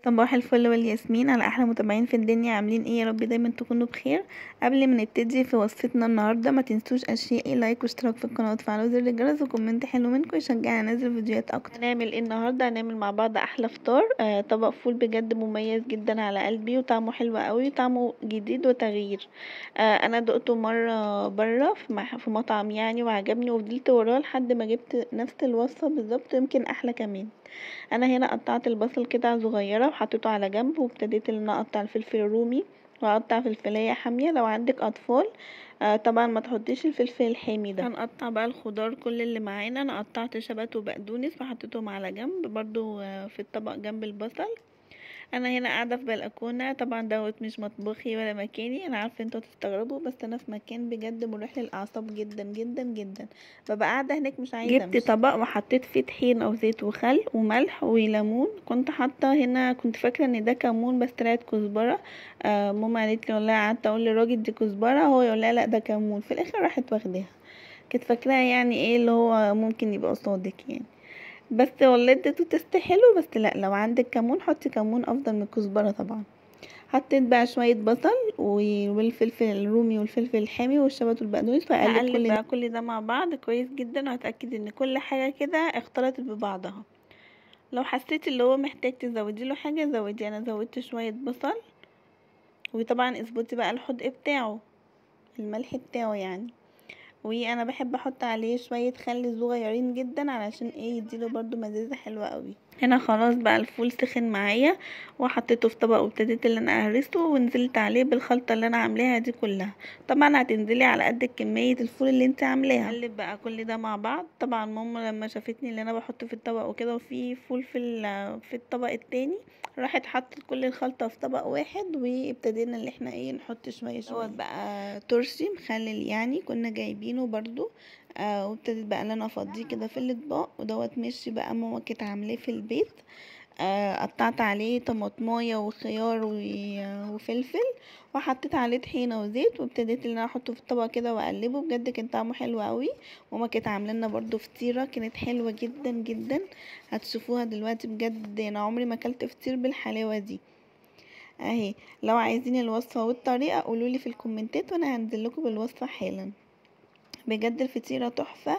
صباح الفل والياسمين على احلى متابعين في الدنيا. عاملين ايه؟ يا رب دايما تكونوا بخير. قبل ما نبتدي في وصفتنا النهارده ما تنسوش اشياء لايك واشتراك في القناه وتفعلوا زر الجرس وكومنت حلو منكم يشجعني انزل فيديوهات اكتر. هنعمل ايه النهارده؟ هنعمل مع بعض احلى فطار. طبق فول بجد مميز جدا على قلبي وطعمه حلو قوي وطعمه جديد وتغيير. انا دقته مره بره في مطعم يعني وعجبني وفضلت وراه لحد ما جبت نفس الوصفه بالظبط، يمكن احلى كمان. انا هنا قطعت البصل قطع صغيره وحطيته على جنب، وابتديت ان انا اقطع الفلفل الرومي واقطع فلفلايه حاميه لو عندك اطفال. طبعا ما تحطيش الفلفل الحامي ده. هنقطع بقى الخضار كل اللي معانا. انا قطعت شبت وبقدونس وحطيتهم على جنب برضو في الطبق جنب البصل. انا هنا قاعده في بلكونه، طبعا دوت مش مطبخي ولا مكاني، انا عارفه انتوا تستغربوا بس انا في مكان بجد مريح للاعصاب جدا جدا جدا. ببقى قاعده هناك مش عايزه جبت امشي. طبق وحطيت فيه طحين او زيت وخل وملح وليمون. كنت حاطه هنا، كنت فاكره ان ده كمون بس طلعت كزبره. ماما قالت لي والله، قعدت اقول للراجل دي كزبره، هو يقول لا ده كمون، في الاخر راحت واخداها. كنت فاكراها يعني ايه اللي هو ممكن يبقى صادق يعني، بس والله اديته تست حلو. بس لا، لو عندك كمون حطي كمون افضل من الكزبره طبعا. حطيت بقى شويه بصل والفلفل الرومي والفلفل الحامي والشبت والبقدونس، واقلب كل ده مع بعض كويس جدا، وهتاكد ان كل حاجه كده اختلطت ببعضها. لو حسيت اللي هو محتاج تزودي له حاجه زودي. انا زودت شويه بصل، وطبعا اظبطي بقى الحدق بتاعه، الملح بتاعه يعني. وانا بحب احط عليه شويه خل صغيرين جدا علشان ايه، يديله برضو مزازه حلوه قوي. هنا خلاص بقى الفول سخن معايا، وحطيته في طبق وابتديت اللي انا اهرسه ونزلت عليه بالخلطه اللي انا عاملاها دي كلها. طبعا هتنزلي على قد كميه الفول اللي انت عاملاها. قلب بقى كل ده مع بعض. طبعا ماما لما شافتني اللي انا بحط في الطبق وكده وفي فول في الطبق التاني، راحت حطت كل الخلطه في طبق واحد، وابتدينا اللي احنا ايه نحط شويه شويه. دوت بقى ترشي مخلل يعني كنا جايبينه برضو. وابتديت بقى ان انا افضيه كده في الاطباق. ودوت مشي بقى ماما كانت عاملاه في البيت. قطعت عليه طماطمايه وخيار وفلفل، وحطيت عليه طحينه وزيت، وابتديت ان انا احطه في الطبق كده واقلبه. بجد كان طعمه حلو قوي. ماما كانت عامله لنا برده فطيره كانت حلوه جدا جدا، هتشوفوها دلوقتي. بجد انا عمري ما اكلت فطير بالحلاوه دي اهي. لو عايزين الوصفه والطريقه قولولي في الكومنتات وانا هنزل لكم بالوصفه حالا. بجد الفطيرة تحفة.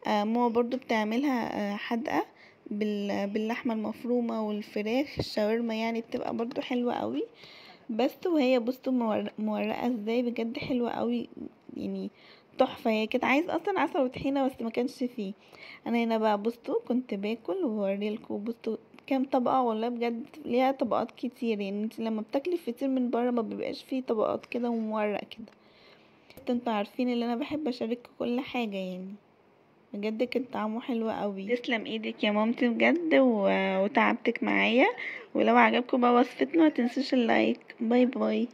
ماما برضو بتعملها حادقة باللحمة المفرومة والفراخ الشاورما، يعني بتبقى برضو حلوة قوي. بس وهي بصوا مورقة ازاي، بجد حلوة قوي يعني، تحفة. هي كانت عايز اصلا عسل وطحينة بس ما كانش فيه. انا هنا بقى بصوا كنت باكل ووريلكم بصوا كام طبقة، والله بجد ليها طبقات كتير. يعني انت لما بتاكلي فطير من بره ما بيبقاش فيه طبقات كده ومورق كده. انتوا عارفين ان انا بحب اشارك كل حاجة يعني. بجد كان طعمه حلو قوي. تسلم ايدك يا مامتي بجد وتعبتك معايا. ولو عجبكم بقى وصفتنا متنسوش اللايك. باي باي.